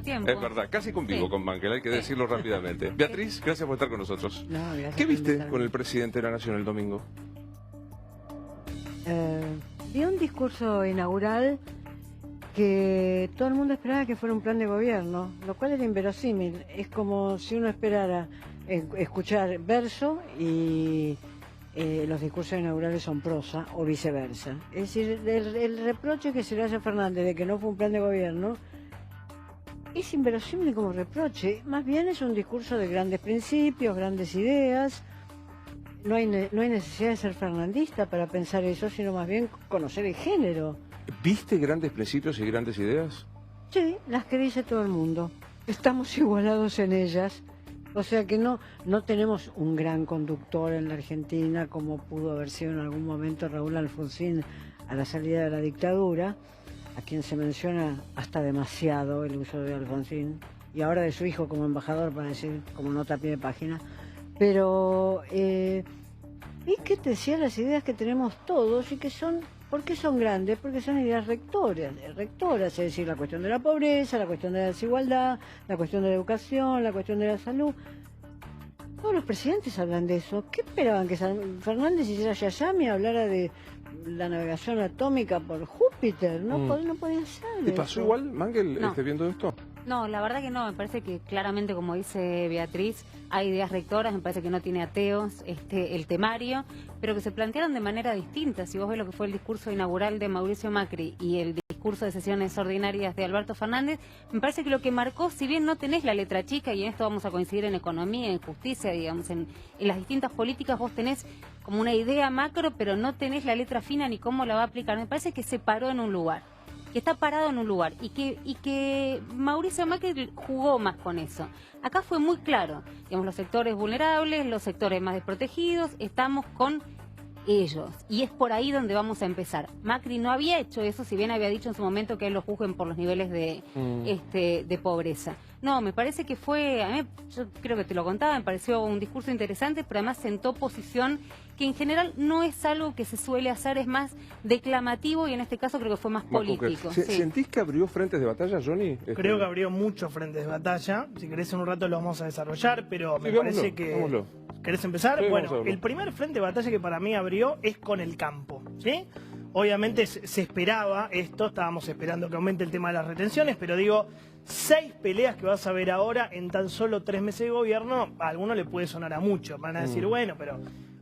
tiempo. Es verdad, casi convivo con Mankel, hay que decirlo rápidamente. Beatriz, gracias por estar con nosotros. No, gracias ¿Qué por viste invitarme. con el presidente de la Nación el domingo? Vi un discurso inaugural que todo el mundo esperaba que fuera un plan de gobierno, lo cual era inverosímil. Es como si uno esperara escuchar verso y los discursos inaugurales son prosa o viceversa. Es decir, el reproche que se le hace a Fernández de que no fue un plan de gobierno es inverosímil como reproche. Más bien es un discurso de grandes principios, grandes ideas. No hay necesidad de ser fernandista para pensar eso, sino más bien conocer el género. ¿Viste grandes principios y grandes ideas? Sí, las que dice todo el mundo. Estamos igualados en ellas. O sea que no tenemos un gran conductor en la Argentina como pudo haber sido en algún momento Raúl Alfonsín a la salida de la dictadura, a quien se menciona hasta demasiado el uso de Alfonsín, y ahora de su hijo como embajador, para decir, como nota a pie de página. Pero vi que te decía las ideas que tenemos todos y que son, ¿por qué son grandes? Porque son ideas rectoras, es decir, la cuestión de la pobreza, la cuestión de la desigualdad, la cuestión de la educación, la cuestión de la salud. Todos los presidentes hablan de eso. ¿Qué esperaban? ¿Que Fernández hiciera Yayami y hablara de la navegación atómica por Júpiter? No podía ser. ¿Te pasó eso. igual, Mankel, No. viendo esto? No, la verdad que no, me parece que claramente, como dice Beatriz, hay ideas rectoras, me parece que no tiene ateos el temario, pero que se plantearon de manera distinta. Si vos ves lo que fue el discurso inaugural de Mauricio Macri y el discurso de sesiones ordinarias de Alberto Fernández, me parece que lo que marcó, si bien no tenés la letra chica, y en esto vamos a coincidir en economía, en justicia, digamos, en las distintas políticas, vos tenés como una idea macro, pero no tenés la letra fina ni cómo la va a aplicar. Me parece que se paró en un lugar, que está parado en un lugar y que Mauricio Macri jugó más con eso. Acá fue muy claro, digamos, los sectores vulnerables, los sectores más desprotegidos, estamos con ellos y es por ahí donde vamos a empezar. Macri no había hecho eso, si bien había dicho en su momento que él lo juzguen por los niveles de pobreza. No, me parece que fue, a mí, yo creo que te lo contaba, me pareció un discurso interesante, pero además sentó posición que en general no es algo que se suele hacer, es más declamativo y en este caso creo que fue más político. Sí. ¿Sentís que abrió frentes de batalla, Johnny? Creo que abrió muchos frentes de batalla. Si querés en un rato lo vamos a desarrollar, pero me vámonos, parece que... vámonos. ¿Querés empezar? Sí, bueno, vamos a verlo. el primer frente de batalla que para mí abrió es con el campo, ¿sí? Obviamente se esperaba esto, estábamos esperando que aumente el tema de las retenciones, pero digo, 6 peleas que vas a ver ahora en tan solo 3 meses de gobierno, a alguno le puede sonar a mucho. Van a decir, bueno, pero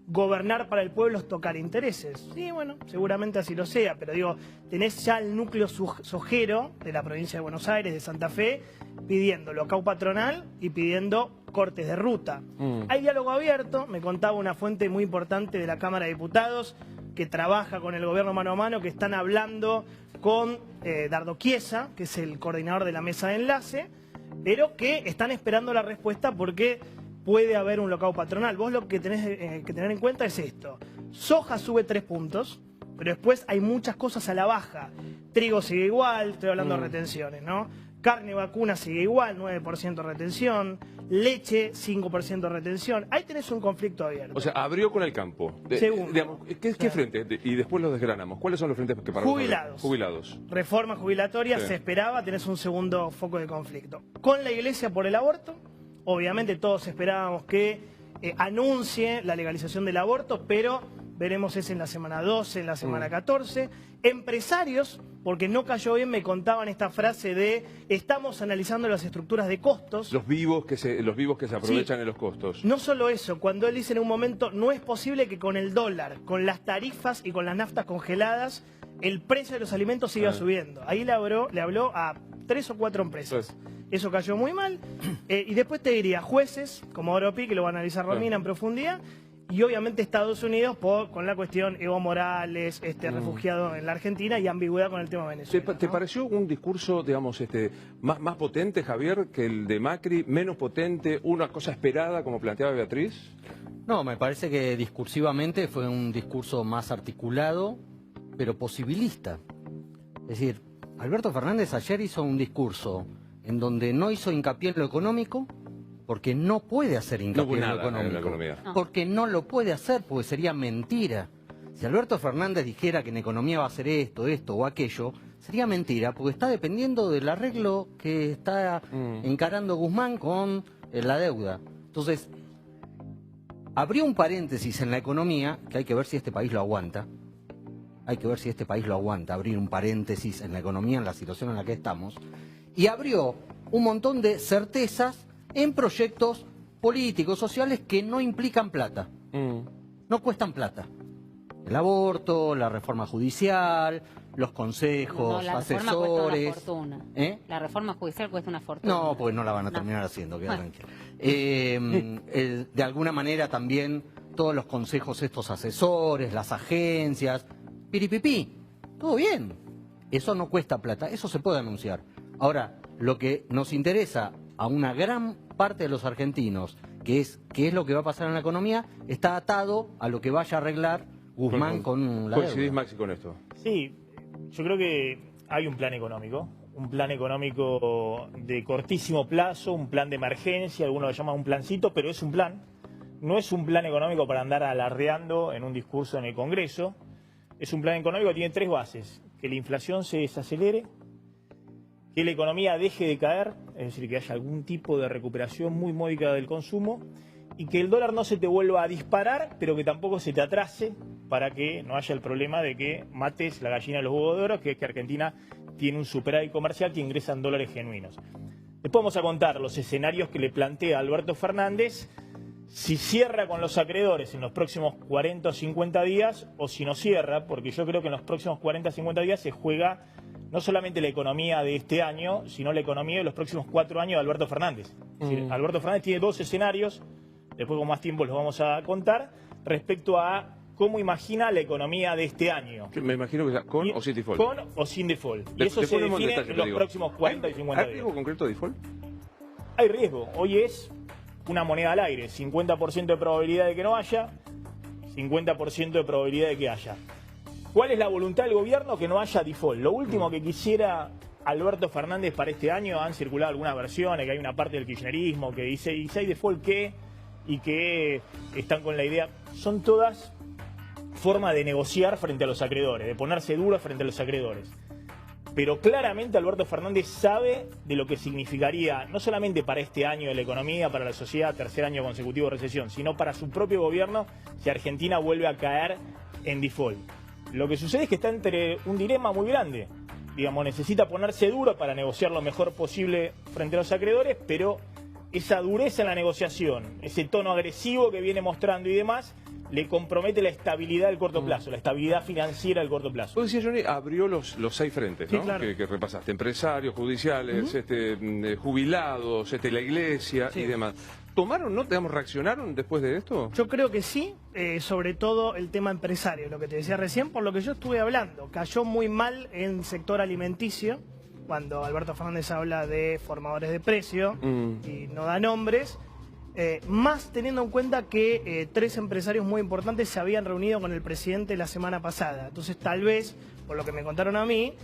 gobernar para el pueblo es tocar intereses. Sí, bueno, seguramente así lo sea, pero digo, tenés ya el núcleo sojero de la provincia de Buenos Aires, de Santa Fe, pidiendo locao patronal y pidiendo cortes de ruta. Hay diálogo abierto, me contaba una fuente muy importante de la Cámara de Diputados que trabaja con el gobierno mano a mano, que están hablando con Dardo Chiesa, que es el coordinador de la mesa de enlace, pero que están esperando la respuesta porque puede haber un locao patronal. Vos lo que tenés que tener en cuenta es esto. Soja sube 3 puntos, pero después hay muchas cosas a la baja. Trigo sigue igual, estoy hablando de retenciones, ¿no? Carne vacuna sigue igual, 9% retención. Leche, 5% retención. Ahí tenés un conflicto abierto. O sea, abrió con el campo. Segundo. Digamos, ¿qué frente? Y después los desgranamos. ¿Cuáles son los frentes que para Jubilados. Jubilados. Reforma jubilatoria, Sí. se esperaba, tenés un segundo foco de conflicto. Con la Iglesia por el aborto, obviamente todos esperábamos que anuncie la legalización del aborto, pero veremos ese en la semana 12, en la semana 14. Empresarios, porque no cayó bien, me contaban esta frase de estamos analizando las estructuras de costos. Los vivos que se aprovechan de los costos. No solo eso, cuando él dice en un momento, no es posible que con el dólar, con las tarifas y con las naftas congeladas, el precio de los alimentos siga subiendo. Ahí le habló a 3 o 4 empresas. Eso cayó muy mal. Y después te diría, jueces, como Oropi, que lo va a analizar Romina en profundidad, y obviamente Estados Unidos con la cuestión Evo Morales, refugiado en la Argentina, y ambigüedad con el tema Venezuela. ¿Te ¿no? pareció un discurso, digamos, más potente, Javier, que el de Macri, menos potente, una cosa esperada, como planteaba Beatriz? No, me parece que discursivamente fue un discurso más articulado, pero posibilista. Es decir, Alberto Fernández ayer hizo un discurso en donde no hizo hincapié en lo económico, porque no puede hacer hincapié en lo económico. economía. Porque no lo puede hacer, porque sería mentira. Si Alberto Fernández dijera que en economía va a hacer esto o aquello, sería mentira, porque está dependiendo del arreglo que está encarando Guzmán con la deuda. Entonces, abrió un paréntesis en la economía, que hay que ver si este país lo aguanta. Hay que ver si este país lo aguanta, abrir un paréntesis en la economía, en la situación en la que estamos. Y abrió un montón de certezas en proyectos políticos, sociales, que no implican plata. No cuestan plata. El aborto, la reforma judicial, los consejos, la asesores. reforma cuesta una fortuna. ¿Eh? La reforma judicial cuesta una fortuna. No, porque no la van a terminar haciendo, queda tranquilo. De alguna manera también todos los consejos estos asesores, las agencias, piripipí, todo bien. Eso no cuesta plata, eso se puede anunciar. Ahora, lo que nos interesa a una gran parte de los argentinos, que es qué es lo que va a pasar en la economía, está atado a lo que vaya a arreglar Guzmán con la ¿Coincidís, deuda. Maxi, con esto? Sí, yo creo que hay un plan económico de cortísimo plazo, un plan de emergencia, algunos lo llaman un plancito, pero es un plan. No es un plan económico para andar alardeando en un discurso en el Congreso. Es un plan económico que tiene 3 bases: que la inflación se desacelere, que la economía deje de caer, es decir, que haya algún tipo de recuperación muy módica del consumo, y que el dólar no se te vuelva a disparar, pero que tampoco se te atrase, para que no haya el problema de que mates la gallina de los huevos de oro, que es que Argentina tiene un superávit comercial que ingresa en dólares genuinos. Después vamos a contar los escenarios que le plantea Alberto Fernández, si cierra con los acreedores en los próximos 40 o 50 días, o si no cierra, porque yo creo que en los próximos 40 o 50 días se juega no solamente la economía de este año, sino la economía de los próximos 4 años de Alberto Fernández. Es decir, Alberto Fernández tiene 2 escenarios, después con más tiempo los vamos a contar, respecto a cómo imagina la economía de este año. Me imagino que sea con o sin default. Con o sin default. Y eso se define en los próximos 40 y 50 días. ¿Hay riesgo concreto de default? Hay riesgo. Hoy es una moneda al aire. 50% de probabilidad de que no haya, 50% de probabilidad de que haya. ¿Cuál es la voluntad del gobierno? Que no haya default. Lo último que quisiera Alberto Fernández para este año, han circulado algunas versiones, que hay una parte del kirchnerismo que dice, ¿y si hay default qué? Y que están con la idea. Son todas formas de negociar frente a los acreedores, de ponerse duro frente a los acreedores. Pero claramente Alberto Fernández sabe de lo que significaría, no solamente para este año de la economía, para la sociedad, 3er año consecutivo de recesión, sino para su propio gobierno si Argentina vuelve a caer en default. Lo que sucede es que está entre un dilema muy grande. Digamos, necesita ponerse duro para negociar lo mejor posible frente a los acreedores, pero esa dureza en la negociación, ese tono agresivo que viene mostrando y demás, le compromete la estabilidad del corto plazo, la estabilidad financiera del corto plazo. Vos decías, Johnny, abrió los 6 frentes, ¿no? Sí, claro. Que repasaste. Empresarios, judiciales, jubilados, la iglesia y demás. ¿Tomaron nota, digamos, reaccionaron después de esto? Yo creo que sí, sobre todo el tema empresario, lo que te decía recién, por lo que yo estuve hablando. Cayó muy mal en sector alimenticio, cuando Alberto Fernández habla de formadores de precio y no da nombres, más teniendo en cuenta que 3 empresarios muy importantes se habían reunido con el presidente la semana pasada. Entonces tal vez, por lo que me contaron a mí,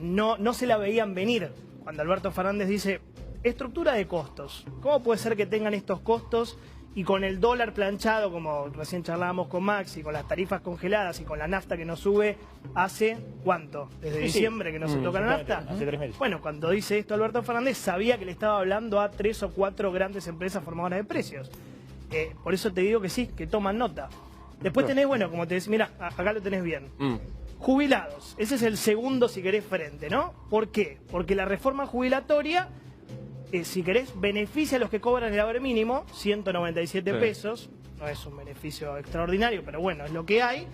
no se la veían venir. Cuando Alberto Fernández dice, estructura de costos, ¿cómo puede ser que tengan estos costos y con el dólar planchado, como recién charlábamos con Maxi, con las tarifas congeladas y con la nafta que no sube hace, ¿cuánto? Desde diciembre que no se toca la nafta. Hace 3 meses. Bueno, cuando dice esto Alberto Fernández, sabía que le estaba hablando a 3 o 4 grandes empresas formadoras de precios. Por eso te digo que sí, que toman nota. Después tenés, bueno, como te decía, mira, acá lo tenés bien. Jubilados, ese es el segundo, si querés, frente, ¿no? ¿Por qué? Porque la reforma jubilatoria, si querés, beneficia a los que cobran el haber mínimo, 197 pesos. No es un beneficio extraordinario, pero bueno, es lo que hay.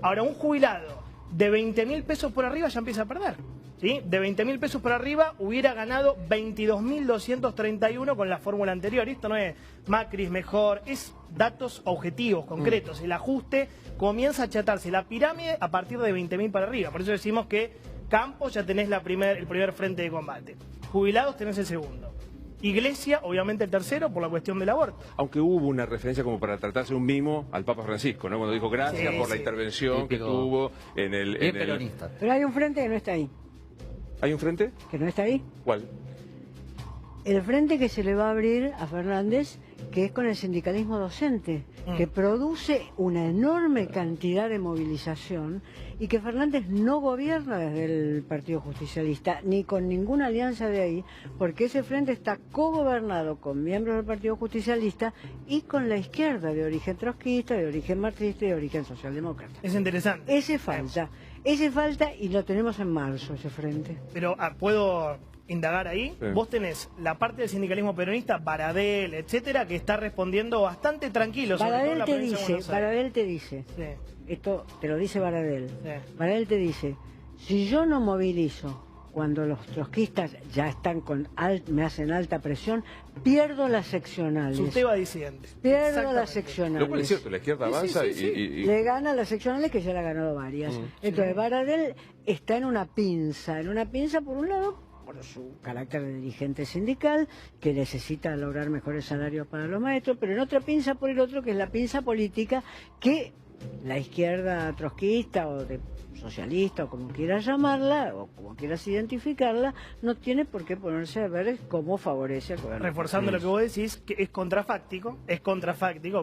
Ahora, un jubilado de 20.000 pesos por arriba ya empieza a perder. ¿Sí? De 20.000 pesos por arriba hubiera ganado 22.231 con la fórmula anterior. Esto no es Macri es mejor, es datos objetivos, concretos. El ajuste comienza a achatarse la pirámide a partir de 20.000 para arriba. Por eso decimos que Campos ya tenés el primer frente de combate. Jubilados tenés el segundo. Iglesia, obviamente el tercero, por la cuestión del aborto. Aunque hubo una referencia como para tratarse un mimo al Papa Francisco, ¿no? Cuando dijo gracias por la intervención que tuvo en el... peronista. Pero hay un frente que no está ahí. ¿Hay un frente? ¿Que no está ahí? ¿Cuál? El frente que se le va a abrir a Fernández, que es con el sindicalismo docente. que produce una enorme cantidad de movilización y que Fernández no gobierna desde el Partido Justicialista ni con ninguna alianza de ahí, porque ese frente está cogobernado con miembros del Partido Justicialista y con la izquierda de origen trotskista, de origen marxista y de origen socialdemócrata. Es interesante. Ese falta y lo tenemos en marzo, ese frente. Pero ¿puedo indagar ahí? Sí. Vos tenés la parte del sindicalismo peronista, Baradel, etcétera, que está respondiendo bastante tranquilo. Sobre todo en la provincia de Buenos Aires. Baradel te dice, Sí, esto te lo dice Baradel, sí. Baradel te dice, si yo no movilizo cuando los trotskistas ya están me hacen alta presión, pierdo las seccionales. Su tema disidente. Pierdo Exactamente. las seccionales. Lo cual es cierto, la izquierda avanza y... Le gana las seccionales, que ya le ha ganado varias. Entonces, Baradel está en una pinza por un lado, por su carácter de dirigente sindical, que necesita lograr mejores salarios para los maestros, pero en otra pinza por el otro, que es la pinza política, que la izquierda trotskista o de socialista o como quieras llamarla o como quieras identificarla, no tiene por qué ponerse a ver cómo favorece al gobierno. Reforzando lo que vos decís, que es contrafáctico,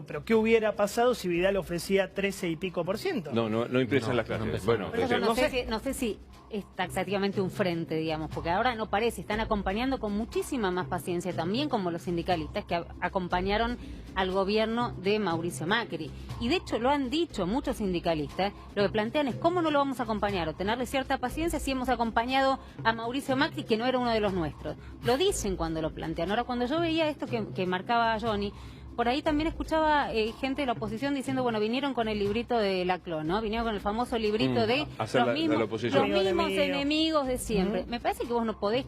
pero ¿qué hubiera pasado si Vidal ofrecía 13 y pico %? No impresan las clases. Bueno, Por eso yo no sé si es taxativamente un frente, digamos, porque ahora no parece, están acompañando con muchísima más paciencia también como los sindicalistas que acompañaron al gobierno de Mauricio Macri. Y de hecho lo han dicho muchos sindicalistas, lo que plantean es cómo no lo vamos a acompañar o tenerle cierta paciencia si hemos acompañado a Mauricio Macri, que no era uno de los nuestros. Lo dicen cuando lo plantean. Ahora, cuando yo veía esto que marcaba Johnny, por ahí también escuchaba gente de la oposición diciendo, bueno, vinieron con el librito de Laclau, ¿no? Vinieron con el famoso librito de hacer los mismos enemigo. enemigos de siempre. Me parece que vos no podés,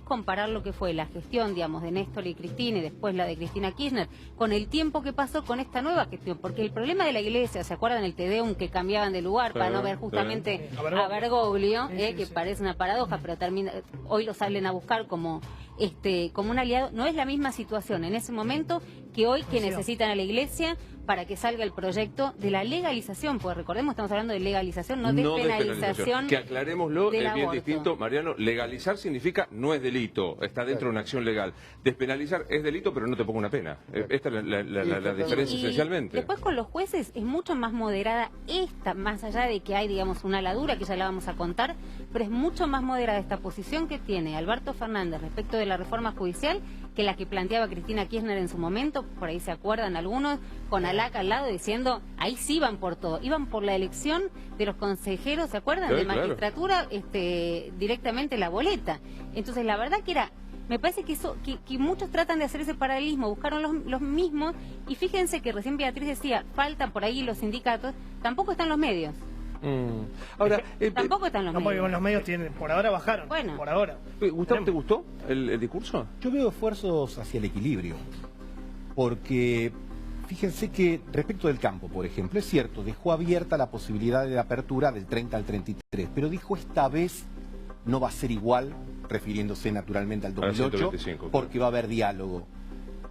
comparar lo que fue la gestión, digamos, de Néstor y Cristina y después la de Cristina Kirchner con el tiempo que pasó con esta nueva gestión. Porque el problema de la iglesia, ¿se acuerdan el Te Deum que cambiaban de lugar para no ver justamente a Bergoglio, que parece una paradoja, pero hoy lo salen a buscar como un aliado? No es la misma situación en ese momento que hoy, que necesitan a la iglesia para que salga el proyecto de la legalización, porque recordemos, estamos hablando de legalización, no despenalización. Que aclarémoslo, es bien aborto. distinto, Mariano. Legalizar significa no es delito, está dentro de una acción legal. Despenalizar es delito, pero no te pongo una pena. Esta es la diferencia esencialmente. Después con los jueces es mucho más moderada esta, más allá de que hay, digamos, una ladura que ya la vamos a contar, pero es mucho más moderada esta posición que tiene Alberto Fernández respecto de la reforma judicial que la que planteaba Cristina Kirchner en su momento. Por ahí se acuerdan algunos, con Alac al lado diciendo, ahí sí iban por todo, iban por la elección de los consejeros, ¿se acuerdan? Sí, de magistratura, directamente la boleta. Entonces la verdad que me parece que eso, que muchos tratan de hacer ese paralelismo, buscaron los mismos, y fíjense que recién Beatriz decía, faltan por ahí los sindicatos, tampoco están los medios. Ahora, Tampoco están los No, porque medios. con los medios por ahora bajaron. Bueno. Por ahora. Gustavo, ¿te gustó el discurso? Yo veo esfuerzos hacia el equilibrio, porque fíjense que respecto del campo, por ejemplo, es cierto, dejó abierta la posibilidad de la apertura del 30 al 33, pero dijo esta vez no va a ser igual, refiriéndose naturalmente al 2008, 125, porque va a haber diálogo.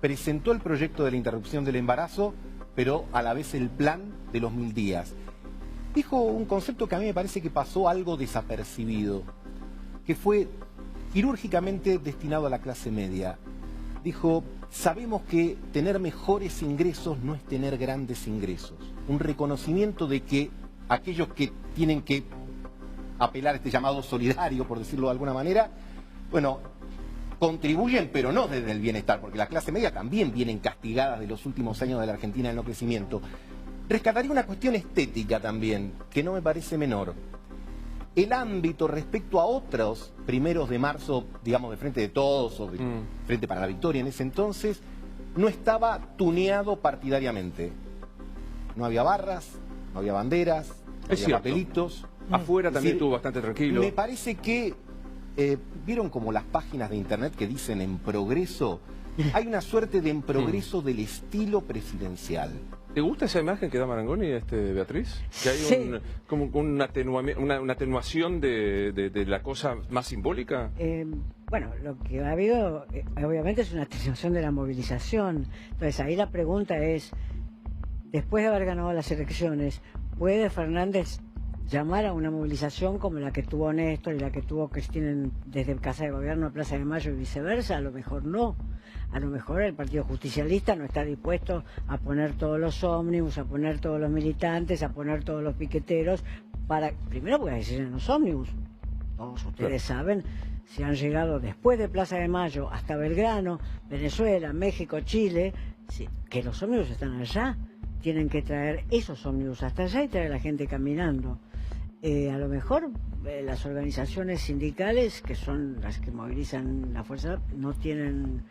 Presentó el proyecto de la interrupción del embarazo, pero a la vez el plan de los 1000 días. Dijo un concepto que a mí me parece que pasó algo desapercibido, que fue quirúrgicamente destinado a la clase media. Dijo, sabemos que tener mejores ingresos no es tener grandes ingresos. Un reconocimiento de que aquellos que tienen que apelar a este llamado solidario, por decirlo de alguna manera, bueno, contribuyen, pero no desde el bienestar, porque la clase media también vienen castigadas de los últimos años de la Argentina en no crecimiento. Rescataría una cuestión estética también, que no me parece menor. El ámbito respecto a otros primeros de marzo, digamos, de Frente de Todos o de Frente para la Victoria en ese entonces, no estaba tuneado partidariamente. No había barras, no había banderas, no había papelitos. Afuera también estuvo bastante tranquilo. Me parece que, ¿vieron como las páginas de internet que dicen en progreso? Hay una suerte de en progreso del estilo presidencial. ¿Te gusta esa imagen que da Marangoni, Beatriz? Que hay Sí. como una atenuación de la cosa más simbólica. Bueno, lo que ha habido, obviamente, es una atenuación de la movilización. Entonces, ahí la pregunta es, después de haber ganado las elecciones, ¿puede Fernández llamar a una movilización como la que tuvo Néstor y la que tuvo Cristina desde Casa de Gobierno a Plaza de Mayo y viceversa, a lo mejor no. A lo mejor el Partido Justicialista no está dispuesto a poner todos los ómnibus, a poner todos los militantes, a poner todos los piqueteros, primero porque deciden los ómnibus. Todos ustedes saben, si han llegado después de Plaza de Mayo hasta Belgrano, Venezuela, México, Chile, que los ómnibus están allá, tienen que traer esos ómnibus hasta allá y traer a la gente caminando. A lo mejor las organizaciones sindicales, que son las que movilizan la fuerza, no tienen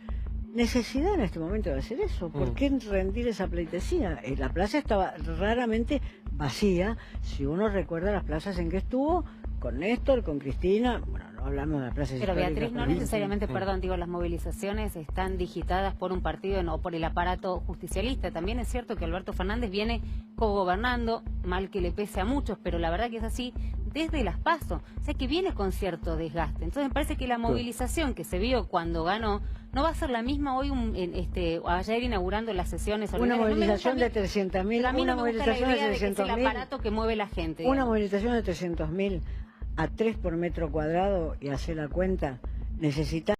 necesidad en este momento de hacer eso. ¿Por qué rendir esa pleitesía? La plaza estaba raramente vacía, si uno recuerda las plazas en que estuvo, con Néstor, con Cristina, bueno, no hablamos de las plazas Pero históricas, Beatriz, no necesariamente, perdón, digo, las movilizaciones están digitadas por un partido o por el aparato justicialista. También es cierto que Alberto Fernández viene cogobernando, mal que le pese a muchos, pero la verdad que es así, desde las PASO. O sea que viene con cierto desgaste. Entonces me parece que la movilización que se vio cuando ganó no va a ser la misma hoy, ayer inaugurando las sesiones. Una movilización de 300.000, una movilización de 300.000. Es el aparato que mueve la gente. Una movilización de 300.000 a 3 por metro cuadrado, y hacer la cuenta, necesita